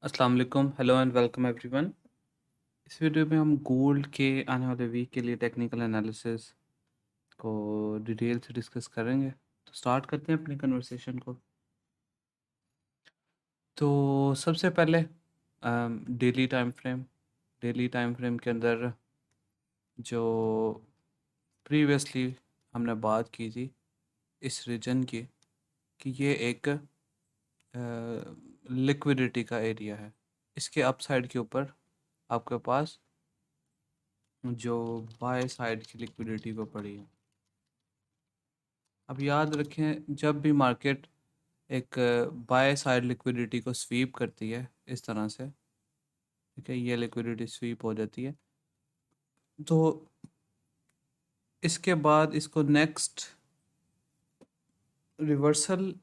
अस्सलाम वालेकुम, hello and welcome everyone. इस वीडियो में हम गोल्ड के आने वाले वीक के लिए टेक्निकल एनालिसिस को डिटेल से डिस्कस करेंगे। तो स्टार्ट करते हैं अपनी कन्वर्सेशन को। तो सबसे पहले डेली टाइम फ्रेम के अंदर जो प्रीवियसली हमने बात की थी इस रीजन की कि ये एक लिक्विडिटी का एरिया है। इसके अपसाइड के ऊपर आपके पास जो बाय साइड की लिक्विडिटी को पड़ी है। अब याद रखें, जब भी मार्केट एक बाय साइड लिक्विडिटी को स्वीप करती है इस तरह से, ठीक है, ये लिक्विडिटी स्वीप हो जाती है, तो इसके बाद इसको नेक्स्ट रिवर्सल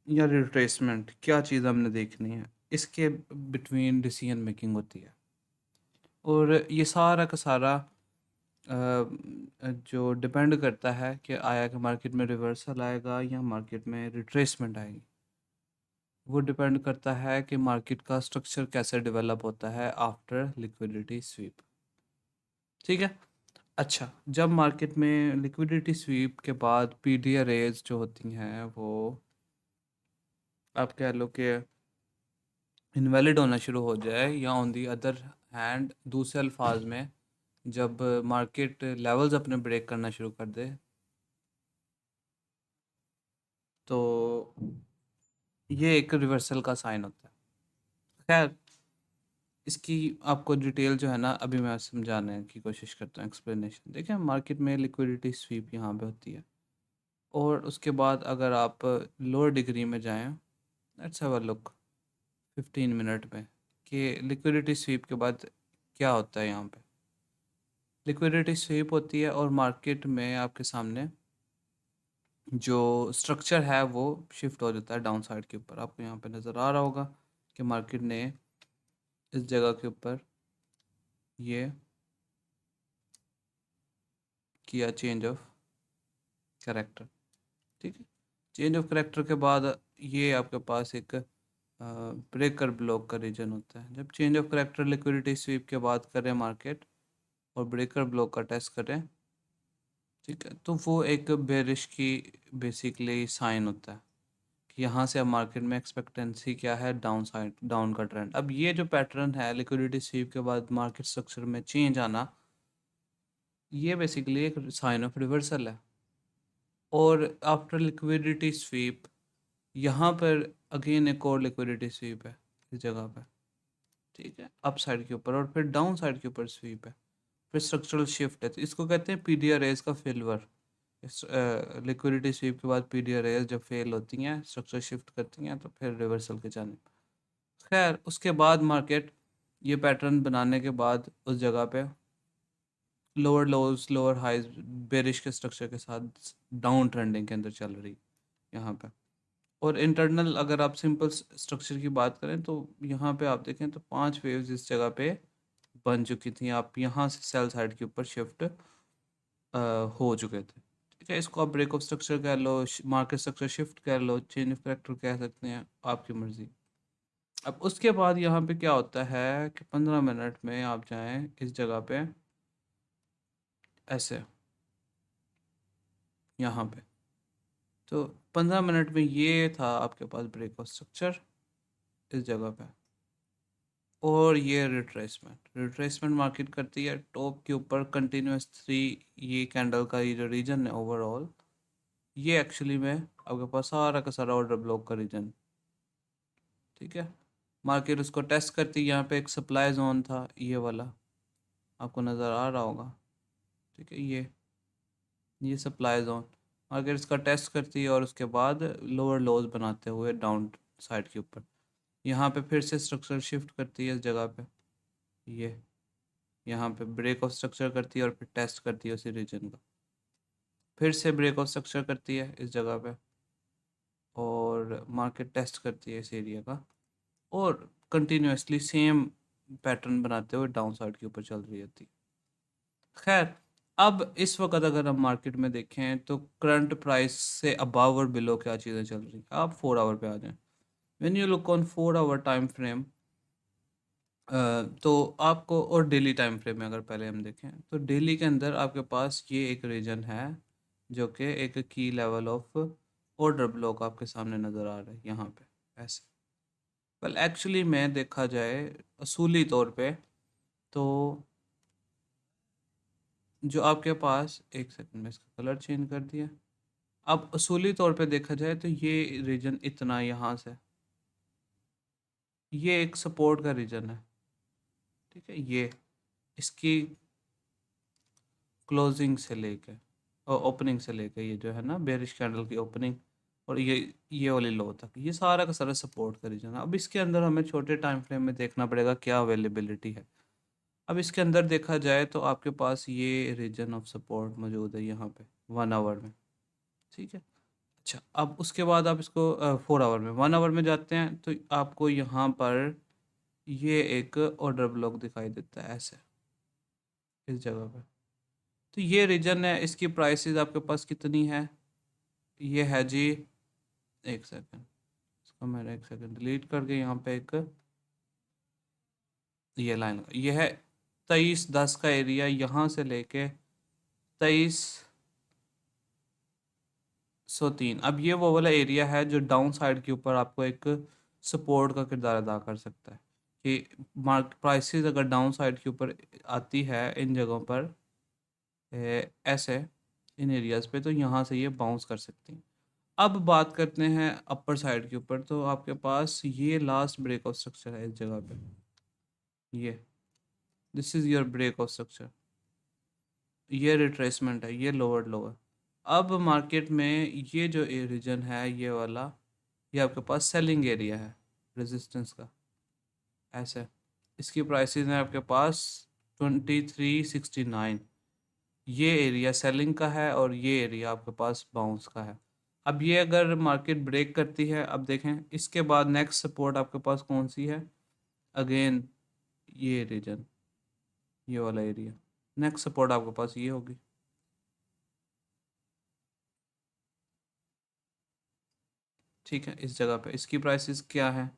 या रिट्रेसमेंट क्या चीज़ हमने देखनी है, इसके बिटवीन डिसीजन मेकिंग होती है। और ये सारा का सारा जो डिपेंड करता है कि आया कि मार्केट में रिवर्सल आएगा या मार्केट में रिट्रेसमेंट आएगी, वो डिपेंड करता है कि मार्केट का स्ट्रक्चर कैसे डेवलप होता है आफ्टर लिक्विडिटी स्वीप। ठीक है। अच्छा, जब मार्केट में लिक्विडिटी स्वीप के बाद पीडीआरएज जो होती हैं वो आप कह लो कि इनवैलिड होना शुरू हो जाए, या ऑन दी अदर हैंड दूसरे अल्फाज में जब मार्केट लेवल्स अपने ब्रेक करना शुरू कर दे, तो ये एक रिवर्सल का साइन होता है। खैर, इसकी आपको डिटेल जो है ना अभी मैं समझाने की कोशिश करता हूँ, एक्सप्लेनेशन। देखिए, मार्केट में लिक्विडिटी स्वीप यहाँ पे होती है, और उसके बाद अगर आप लोअर डिग्री में जाएं, let's have a look 15 minute में कि लिक्विडिटी स्वीप के बाद क्या होता है। यहाँ पे लिक्विडिटी स्वीप होती है और मार्केट में आपके सामने जो स्ट्रक्चर है वो शिफ्ट हो जाता है डाउन साइड के ऊपर। आपको यहाँ पे नज़र आ रहा होगा कि मार्केट ने इस जगह के ऊपर ये किया चेंज ऑफ कैरेक्टर। ठीक है। चेंज ऑफ करेक्टर के बाद ये आपके पास एक ब्रेकर ब्लॉक का रीजन होता है। जब change of character liquidity SVEEP के बाद करें मार्केट और ब्रेकर ब्लॉक का टेस्ट करें, ठीक है, तो वो एक बेरिश की बेसिकली साइन होता है कि यहाँ से अब मार्केट में एक्सपेक्टेंसी क्या है, डाउन साइड, डाउन का ट्रेंड। अब ये जो पैटर्न है लिक्विडिटी स्वीप के बाद मार्केट स्ट्रक्चर में चेंज आना, ये बेसिकली एक साइन ऑफ रिवर्सल है। और आफ्टर लिक्विडिटी स्वीप यहाँ पर अगेन एक और लिक्विडिटी स्वीप है इस जगह पे, ठीक है, अप साइड के ऊपर, और फिर डाउन साइड के ऊपर स्वीप है, फिर स्ट्रक्चरल शिफ्ट है। तो इसको कहते हैं पीडीआरएस का फेलवर। इस लिक्विडिटी स्वीप के बाद पीडीआरएस जब फेल होती हैं, स्ट्रक्चर शिफ्ट करती हैं, तो फिर रिवर्सल के जाने। खैर, उसके बाद मार्केट ये पैटर्न बनाने के बाद उस जगह पे lower lows lower highs bearish के स्ट्रक्चर के साथ डाउन ट्रेंडिंग के अंदर चल रही यहाँ पे। और इंटरनल अगर आप सिंपल स्ट्रक्चर की बात करें तो यहाँ पे आप देखें तो 5 वेव्स इस जगह पे बन चुकी थी। आप यहाँ से सेल साइड के ऊपर शिफ्ट हो चुके थे। ठीक है, इसको आप ब्रेक ऑफ स्ट्रक्चर कह लो, मार्केट स्ट्रक्चर शिफ्ट कह लो, चेंज ऑफ करेक्टर कह सकते हैं, आपकी मर्जी। अब उसके बाद यहाँ पे क्या होता है कि 15 मिनट में आप जाएं इस जगह पे ऐसे, यहाँ पे, तो 15 मिनट में ये था आपके पास ब्रेक ऑफ स्ट्रक्चर इस जगह पे। और ये रिट्रेसमेंट मार्केट करती है टॉप के ऊपर कंटिन्यूस 3, ये कैंडल का ये जो रीजन है ओवरऑल, ये एक्चुअली में आपके पास सारा का सारा ऑर्डर ब्लॉक का रीजन। ठीक है, मार्केट उसको टेस्ट करती है। यहाँ पे एक सप्लाई जोन था ये वाला, आपको नज़र आ रहा होगा, ठीक है, ये सप्लाई जोन। मार्केट इसका टेस्ट करती है और उसके बाद लोअर लोज बनाते हुए डाउन साइड के ऊपर यहाँ पे फिर से स्ट्रक्चर शिफ्ट करती है इस जगह पे, ये यहाँ पे ब्रेक ऑफ स्ट्रक्चर करती है और फिर टेस्ट करती है उसी रीजन का, फिर से ब्रेक ऑफ स्ट्रक्चर करती है इस जगह पे, और मार्केट टेस्ट करती है इस एरिया का, और कंटिन्यूसली सेम पैटर्न बनाते हुए डाउन साइड के ऊपर चल रही होती है। खैर, अब इस वक्त अगर हम मार्केट में देखें तो करंट प्राइस से अबव और बिलो क्या चीज़ें चल रही हैं। आप 4 आवर पे आ जाएं। When you look on 4 hour time frame, तो आपको और डेली टाइम फ्रेम में अगर पहले हम देखें तो डेली के अंदर आपके पास ये एक रीजन है जो कि एक की लेवल ऑफ ऑर्डर ब्लॉक आपके सामने नज़र आ रहा है यहाँ पे ऐसे। वेल एक्चुअली में देखा जाए असूली तौर पे तो जो आपके पास, एक सेकंड में इसका कलर चेंज कर दिया। अब असूली तौर पे देखा जाए तो ये रीजन इतना यहाँ से, ये एक सपोर्ट का रीजन है, ठीक है। ये इसकी क्लोजिंग से लेके और ओपनिंग से लेके ये जो है ना बेरिश कैंडल की ओपनिंग और ये वाली लो तक ये सारा का सारा सपोर्ट का रीजन है। अब इसके अंदर हमें छोटे टाइम फ्रेम में देखना पड़ेगा क्या अवेलेबिलिटी है। अब इसके अंदर देखा जाए तो आपके पास ये रीजन ऑफ सपोर्ट मौजूद है यहाँ पे 1 आवर में, ठीक है। अच्छा, अब उसके बाद आप इसको 4 आवर में, 1 आवर में जाते हैं तो आपको यहाँ पर ये एक ऑर्डर ब्लॉक दिखाई देता है ऐसे इस जगह पे। तो ये रीजन है, इसकी प्राइसेस आपके पास कितनी है, ये है जी, एक सेकंड, इसको मैंने एक सेकंड डिलीट करके यहाँ पे एक ये लाइन, ये है 2310 का एरिया, यहाँ से लेके 2303। अब ये वो वाला एरिया है जो डाउन साइड के ऊपर आपको एक सपोर्ट का किरदार अदा कर सकता है कि मार्केट प्राइसेस अगर डाउन साइड के ऊपर आती है इन जगहों पर ऐसे इन एरियाज़ पे, तो यहाँ से ये बाउंस कर सकती हैं। अब बात करते हैं अपर साइड के ऊपर, तो आपके पास ये लास्ट ब्रेक ऑफ स्ट्रक्चर है इस जगह पे, ये this is your break of structure, ये रिट्रेसमेंट है, ये लोअर लोअर। अब मार्केट में ये जो रीजन है ये वाला, ये आपके पास सेलिंग एरिया है रेजिस्टेंस का ऐसे। इसकी प्राइसेस हैं आपके पास 2369, ये एरिया सेलिंग का है और ये एरिया आपके पास बाउंस का है। अब ये अगर मार्केट ब्रेक करती है, अब देखें इसके बाद नेक्स्ट सपोर्ट आपके पास कौन सी है, अगेन ये रीजन, ये वाला एरिया, नेक्स्ट सपोर्ट आपके पास ये होगी, ठीक है। इस जगह पे इसकी प्राइसेस क्या है,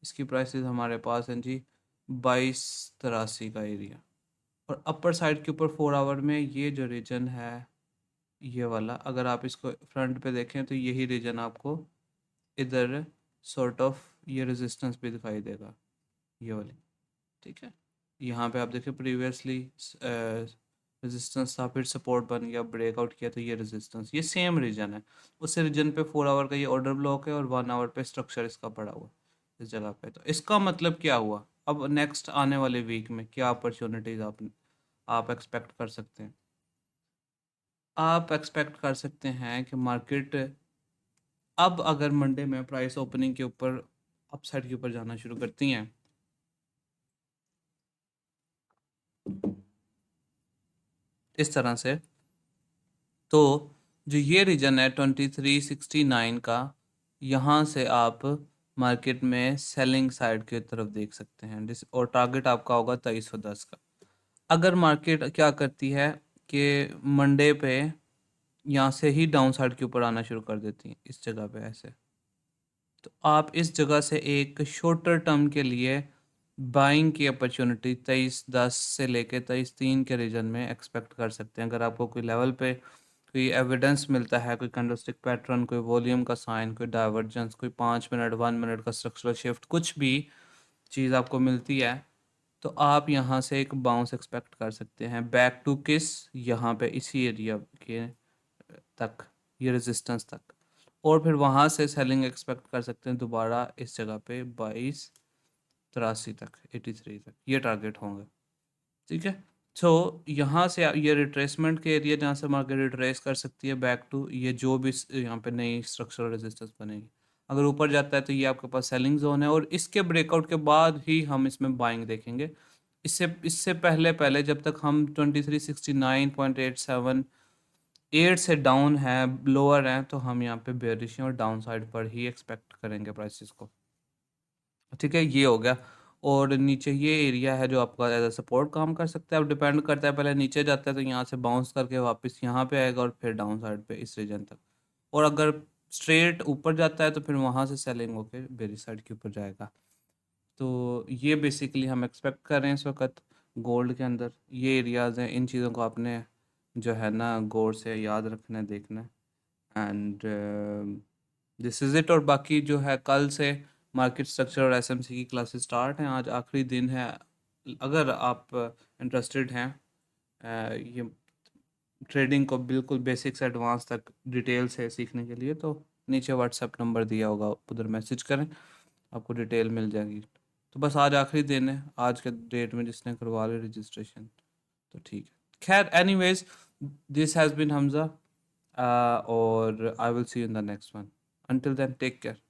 इसकी प्राइसेस हमारे पास हैं जी 2283 का एरिया। और अपर साइड के ऊपर 4 आवर में ये जो रीजन है ये वाला, अगर आप इसको फ्रंट पे देखें तो यही रीजन आपको इधर सॉर्ट ऑफ ये रेजिस्टेंस भी दिखाई देगा, ये वाली, ठीक है। यहाँ पे आप देखिए प्रीवियसली रेजिस्टेंस था, फिर सपोर्ट बन गया, ब्रेकआउट किया, तो ये रेजिस्टेंस, ये सेम रीजन है। उस रीजन पे 4 आवर का ये ऑर्डर ब्लॉक है और 1 आवर पे स्ट्रक्चर इसका पड़ा हुआ है इस जगह पे। तो इसका मतलब क्या हुआ, अब नेक्स्ट आने वाले वीक में क्या अपॉर्चुनिटीज आप एक्सपेक्ट कर सकते हैं। आप एक्सपेक्ट कर सकते हैं कि मार्केट अब अगर मंडे में प्राइस ओपनिंग के ऊपर अपसाइड के ऊपर जाना शुरू करती हैं, इस तरह से, तो जो ये रीजन है 2369 का, यहाँ से आप मार्केट में सेलिंग साइड की तरफ देख सकते हैं जिस, और टारगेट आपका होगा 2310 का। अगर मार्केट क्या करती है कि मंडे पे यहाँ से ही डाउन साइड के ऊपर आना शुरू कर देती है इस जगह पे ऐसे, तो आप इस जगह से एक शॉर्टर टर्म के लिए बाइंग की अपॉर्चुनिटी 2310 से लेके 2303 के रीजन में एक्सपेक्ट कर सकते हैं। अगर आपको कोई लेवल पे कोई एविडेंस मिलता है, कोई कैंडलस्टिक पैटर्न, कोई वॉल्यूम का साइन, कोई डाइवर्जेंस, कोई 5 मिनट 1 मिनट का स्ट्रक्चरल शिफ्ट, कुछ भी चीज़ आपको मिलती है, तो आप यहाँ से एक बाउंस एक्सपेक्ट कर सकते हैं बैक टू किस, यहाँ पे इसी एरिया के तक, ये रेजिस्टेंस तक, और फिर वहाँ से सेलिंग एक्सपेक्ट कर सकते हैं दोबारा इस जगह पे 2283 तक, 83 तक, ये टारगेट होंगे, ठीक है। तो यहाँ से ये रिट्रेसमेंट के एरिया जहाँ से मार्केट रिट्रेस कर सकती है बैक टू ये जो भी यहाँ पे नई स्ट्रक्चरल रेजिस्टेंस बनेगी। अगर ऊपर जाता है तो ये आपके पास सेलिंग जोन है, और इसके ब्रेकआउट के बाद ही हम इसमें बाइंग देखेंगे। इससे इससे पहले पहले जब तक हम 2369.87 8 से डाउन है, लोअर है, तो हम यहाँ पे बेयरिश और डाउन साइड पर ही एक्सपेक्ट करेंगे प्राइसेस को, ठीक है। ये हो गया। और नीचे ये एरिया है जो आपका एज अ सपोर्ट काम कर सकता है। अब डिपेंड करता है, पहले नीचे जाता है तो यहाँ से बाउंस करके वापस यहाँ पे आएगा और फिर डाउन साइड पे इस रीजन तक, और अगर स्ट्रेट ऊपर जाता है तो फिर वहाँ से सेलिंग होके बेरी साइड के ऊपर जाएगा। तो ये बेसिकली हम एक्सपेक्ट कर रहे हैं इस वक्त गोल्ड के अंदर। ये एरियाज़ हैं, इन चीज़ों को आपने जो है ना गौर से याद रखना है, देखना है। And this is it. और बाकी जो है कल से मार्केट स्ट्रक्चर और एसएमसी की क्लासेस स्टार्ट हैं। आज आखिरी दिन है। अगर आप इंटरेस्टेड हैं ये ट्रेडिंग को बिल्कुल बेसिक से एडवांस तक डिटेल से सीखने के लिए, तो नीचे व्हाट्सएप नंबर दिया होगा, उधर मैसेज करें, आपको डिटेल मिल जाएगी। तो बस आज आखिरी दिन है, आज के डेट में जिसने करवा ली रजिस्ट्रेशन तो ठीक है। खैर anyways, this has been Hamza और I will see you in the next one. Until then take care.